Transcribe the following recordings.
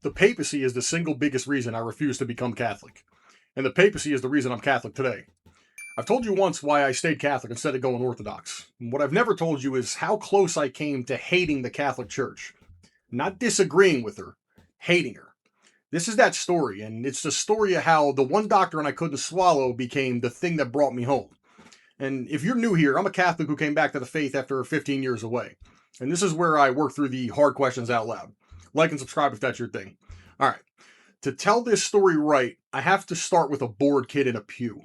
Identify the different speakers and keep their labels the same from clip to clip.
Speaker 1: The papacy is the single biggest reason I refuse to become Catholic. And the papacy is the reason I'm Catholic today. I've told you once why I stayed Catholic instead of going Orthodox. What I've never told you is how close I came to hating the Catholic Church. Not disagreeing with her, hating her. This is that story, and it's the story of how the one doctrine I couldn't swallow became the thing that brought me home. And if you're new here, I'm a Catholic who came back to the faith after 15 years away. And this is where I work through the hard questions out loud. Like and subscribe if that's your thing. All right. To tell this story right, I have to start with a bored kid in a pew.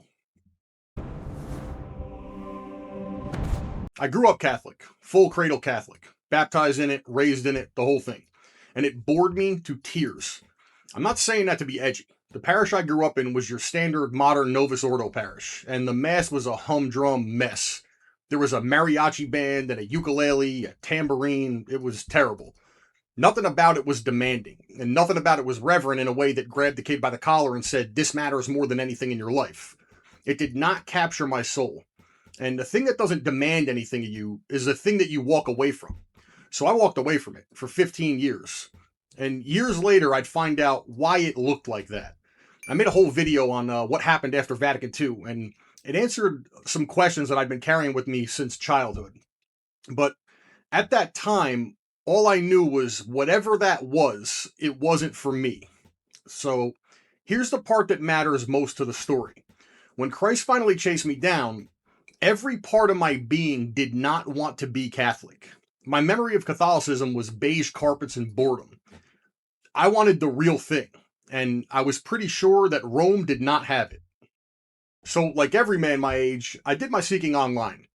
Speaker 1: I grew up Catholic, full cradle Catholic, baptized in it, raised in it, the whole thing. And it bored me to tears. I'm not saying that to be edgy. The parish I grew up in was your standard modern Novus Ordo parish, and the mass was a humdrum mess. There was a mariachi band and a ukulele, a tambourine. It was terrible. Nothing about it was demanding, and nothing about it was reverent in a way that grabbed the kid by the collar and said, this matters more than anything in your life. It did not capture my soul. And the thing that doesn't demand anything of you is the thing that you walk away from. So I walked away from it for 15 years. And years later, I'd find out why it looked like that. I made a whole video on what happened after Vatican II, and it answered some questions that I'd been carrying with me since childhood. But at that time, all I knew was whatever that was, it wasn't for me. So here's the part that matters most to the story. When Christ finally chased me down, every part of my being did not want to be Catholic. My memory of Catholicism was beige carpets and boredom. I wanted the real thing, and I was pretty sure that Rome did not have it. So, like every man my age, I did my seeking online.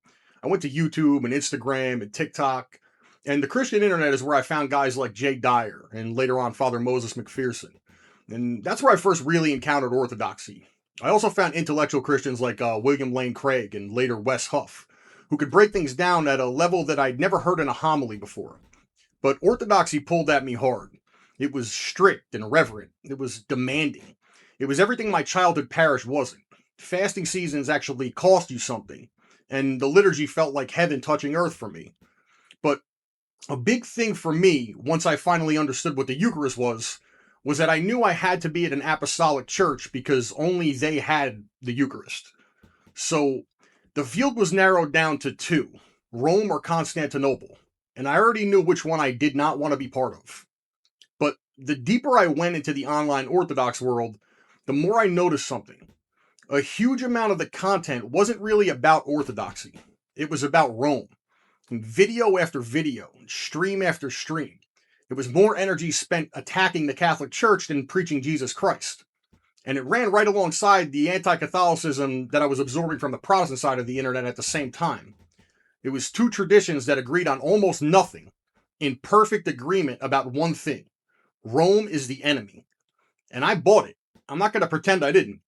Speaker 1: I went to YouTube and Instagram and TikTok, and the Christian internet is where I found guys like Jay Dyer and later on Father Moses McPherson. And that's where I first really encountered Orthodoxy. I also found intellectual Christians like William Lane Craig and later Wes Huff, who could break things down at a level that I'd never heard in a homily before. But Orthodoxy pulled at me hard. It was strict and reverent. It was demanding. It was everything my childhood parish wasn't. Fasting seasons actually cost you something, and the liturgy felt like heaven touching earth for me. But a big thing for me, once I finally understood what the Eucharist was that I knew I had to be at an apostolic church because only they had the Eucharist. So the field was narrowed down to two, Rome or Constantinople, and I already knew which one I did not want to be part of. But the deeper I went into the online Orthodox world, the more I noticed something. A huge amount of the content wasn't really about Orthodoxy. It was about Rome. Video after video, stream after stream. It was more energy spent attacking the Catholic Church than preaching Jesus Christ. And it ran right alongside the anti-Catholicism that I was absorbing from the Protestant side of the internet at the same time. It was two traditions that agreed on almost nothing, in perfect agreement about one thing. Rome is the enemy. And I bought it. I'm not going to pretend I didn't.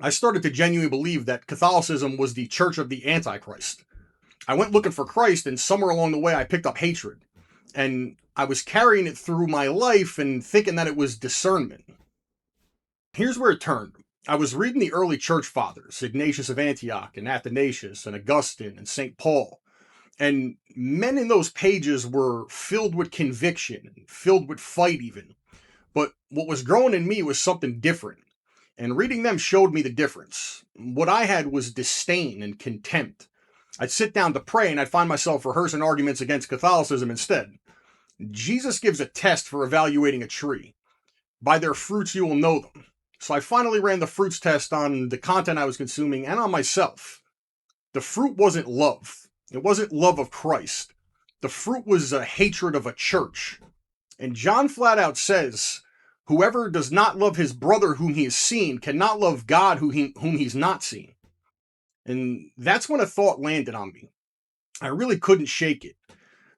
Speaker 1: I started to genuinely believe that Catholicism was the church of the Antichrist. I went looking for Christ, and somewhere along the way I picked up hatred. And I was carrying it through my life and thinking that it was discernment. Here's where it turned. I was reading the early church fathers, Ignatius of Antioch and Athanasius and Augustine and St. Paul. And men in those pages were filled with conviction, filled with fight even. But what was growing in me was something different. And reading them showed me the difference. What I had was disdain and contempt. I'd sit down to pray and I'd find myself rehearsing arguments against Catholicism instead. Jesus gives a test for evaluating a tree. By their fruits you will know them. So I finally ran the fruits test on the content I was consuming and on myself. The fruit wasn't love. It wasn't love of Christ. The fruit was a hatred of a church. And John flat out says, whoever does not love his brother whom he has seen cannot love God whom he's not seen. And that's when a thought landed on me. I really couldn't shake it.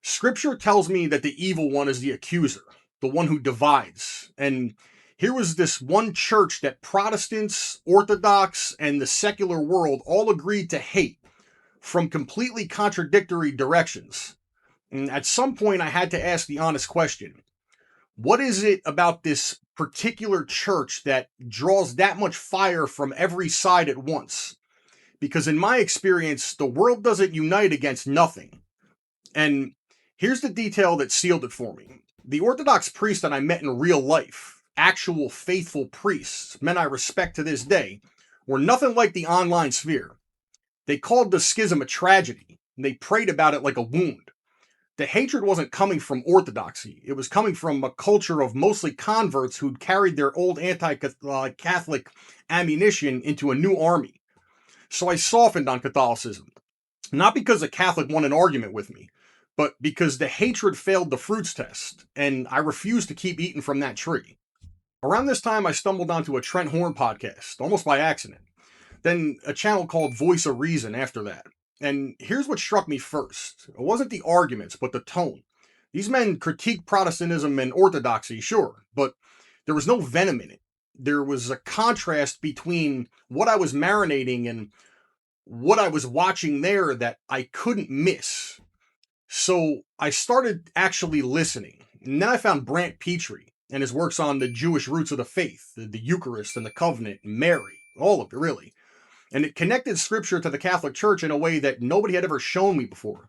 Speaker 1: Scripture tells me that the evil one is the accuser, the one who divides. And here was this one church that Protestants, Orthodox, and the secular world all agreed to hate from completely contradictory directions. And at some point, I had to ask the honest question. What is it about this particular church that draws that much fire from every side at once? Because in my experience, the world doesn't unite against nothing. And here's the detail that sealed it for me. The Orthodox priests that I met in real life, actual faithful priests, men I respect to this day, were nothing like the online sphere. They called the schism a tragedy, and they prayed about it like a wound. The hatred wasn't coming from orthodoxy. It was coming from a culture of mostly converts who'd carried their old anti-Catholic ammunition into a new army. So I softened on Catholicism. Not because a Catholic won an argument with me, but because the hatred failed the fruits test, and I refused to keep eating from that tree. Around this time, I stumbled onto a Trent Horn podcast, almost by accident. Then a channel called Voice of Reason after that. And here's what struck me first. It wasn't the arguments, but the tone. These men critiqued Protestantism and Orthodoxy, sure, but there was no venom in it. There was a contrast between what I was marinating and what I was watching there that I couldn't miss. So I started actually listening. And then I found Brant Petrie and his works on the Jewish roots of the faith, the Eucharist and the covenant, Mary, all of it really. And it connected scripture to the Catholic Church in a way that nobody had ever shown me before.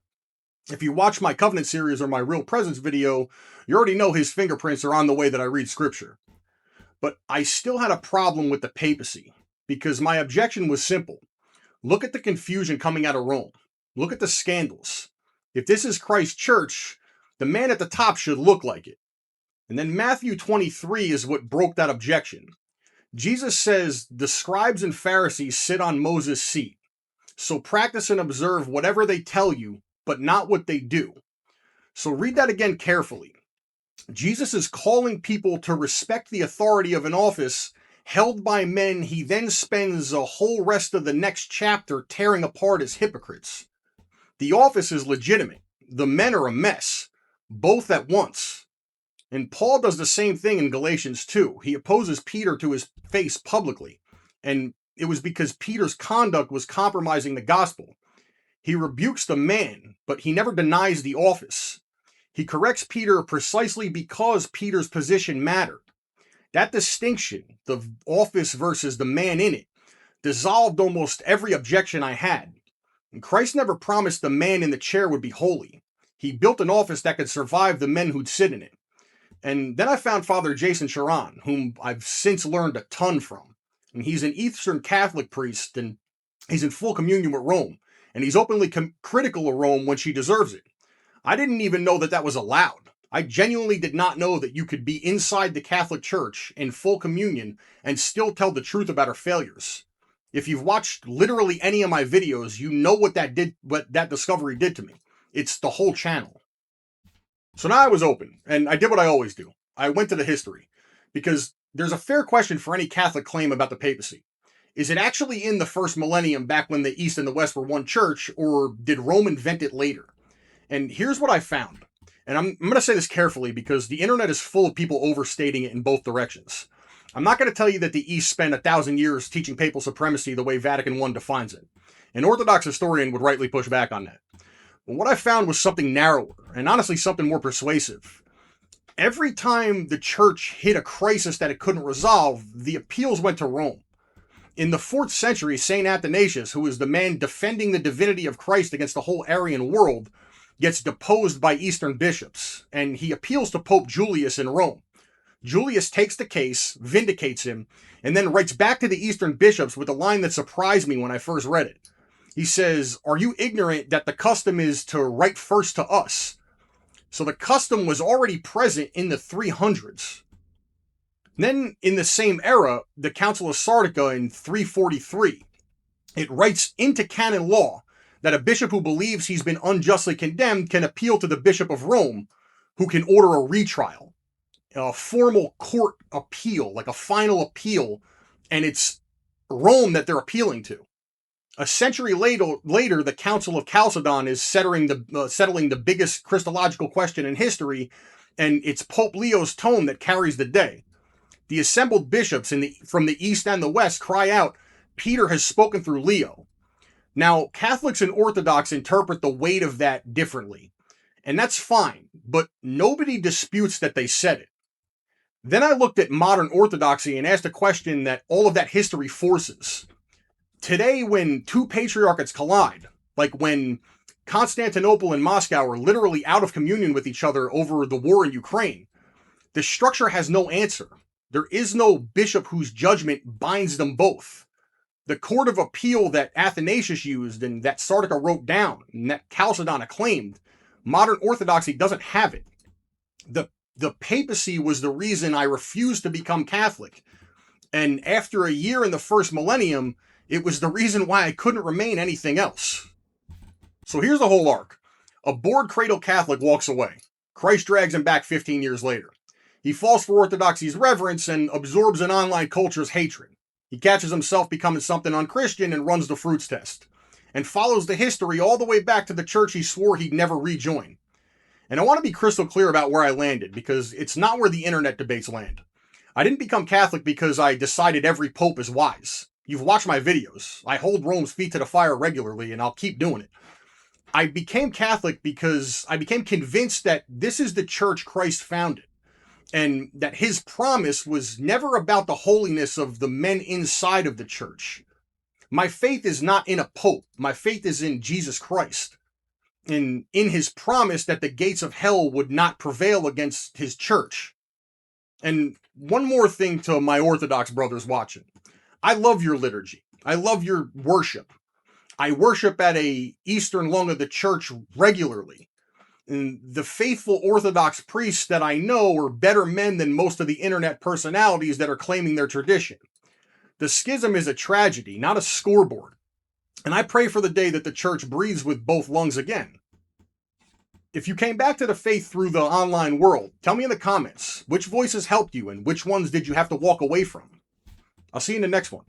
Speaker 1: If you watch my covenant series or my real presence video, you already know his fingerprints are on the way that I read scripture. But I still had a problem with the papacy, because my objection was simple. Look at the confusion coming out of Rome. Look at the scandals. If this is Christ's church, the man at the top should look like it. And then Matthew 23 is what broke that objection. Jesus says, the scribes and Pharisees sit on Moses' seat. So practice and observe whatever they tell you, but not what they do. So read that again carefully. Jesus is calling people to respect the authority of an office held by men he then spends the whole rest of the next chapter tearing apart as hypocrites. The office is legitimate. The men are a mess, both at once. And Paul does the same thing in Galatians 2. He opposes Peter to his face publicly, and it was because Peter's conduct was compromising the gospel. He rebukes the man, but he never denies the office. He corrects Peter precisely because Peter's position mattered. That distinction, the office versus the man in it, dissolved almost every objection I had. And Christ never promised the man in the chair would be holy. He built an office that could survive the men who'd sit in it. And then I found Father Jason Charon, whom I've since learned a ton from. And he's an Eastern Catholic priest, and he's in full communion with Rome. And he's openly critical of Rome when she deserves it. I didn't even know that was allowed. I genuinely did not know that you could be inside the Catholic Church in full communion and still tell the truth about her failures. If you've watched literally any of my videos, you know what that discovery did to me. It's the whole channel. So now I was open, and I did what I always do. I went to the history, because there's a fair question for any Catholic claim about the papacy. Is it actually in the first millennium, back when the East and the West were one church, or did Rome invent it later? And here's what I found. And I'm going to say this carefully, because the internet is full of people overstating it in both directions. I'm not going to tell you that the East spent 1,000 years teaching papal supremacy the way Vatican I defines it. An Orthodox historian would rightly push back on that. But what I found was something narrower, and honestly something more persuasive. Every time the church hit a crisis that it couldn't resolve, the appeals went to Rome. In the 4th century, St. Athanasius, who is the man defending the divinity of Christ against the whole Arian world, gets deposed by Eastern bishops, and he appeals to Pope Julius in Rome. Julius takes the case, vindicates him, and then writes back to the Eastern bishops with a line that surprised me when I first read it. He says, "Are you ignorant that the custom is to write first to us?" So the custom was already present in the 300s. Then, in the same era, the Council of Sardica in 343, it writes into canon law that a bishop who believes he's been unjustly condemned can appeal to the Bishop of Rome, who can order a retrial, a formal court appeal, like a final appeal, and it's Rome that they're appealing to. A century later, the Council of Chalcedon is settling the biggest Christological question in history, and it's Pope Leo's tone that carries the day. The assembled bishops from the East and the West cry out, "Peter has spoken through Leo." Now, Catholics and Orthodox interpret the weight of that differently, and that's fine, but nobody disputes that they said it. Then I looked at modern Orthodoxy and asked a question that all of that history forces. Today, when two patriarchates collide, like when Constantinople and Moscow are literally out of communion with each other over the war in Ukraine. The structure has no answer. There is no bishop whose judgment binds them both. The court of appeal that Athanasius used and that Sardica wrote down and that Chalcedon acclaimed, modern Orthodoxy doesn't have it. The papacy was the reason I refused to become Catholic. And after a year in the first millennium, it was the reason why I couldn't remain anything else. So here's the whole arc. A bored cradle Catholic walks away. Christ drags him back 15 years later. He falls for Orthodoxy's reverence and absorbs an online culture's hatred. He catches himself becoming something unchristian and runs the fruits test, and follows the history all the way back to the church he swore he'd never rejoin. And I want to be crystal clear about where I landed, because it's not where the internet debates land. I didn't become Catholic because I decided every pope is wise. You've watched my videos. I hold Rome's feet to the fire regularly, and I'll keep doing it. I became Catholic because I became convinced that this is the church Christ founded, and that his promise was never about the holiness of the men inside of the church. My faith is not in a pope. My faith is in Jesus Christ, and in his promise that the gates of hell would not prevail against his church. And one more thing to my Orthodox brothers watching. I love your liturgy. I love your worship. I worship at a Eastern lung of the church regularly. And the faithful Orthodox priests that I know are better men than most of the internet personalities that are claiming their tradition. The schism is a tragedy, not a scoreboard. And I pray for the day that the church breathes with both lungs again. If you came back to the faith through the online world, tell me in the comments, which voices helped you and which ones did you have to walk away from? I'll see you in the next one.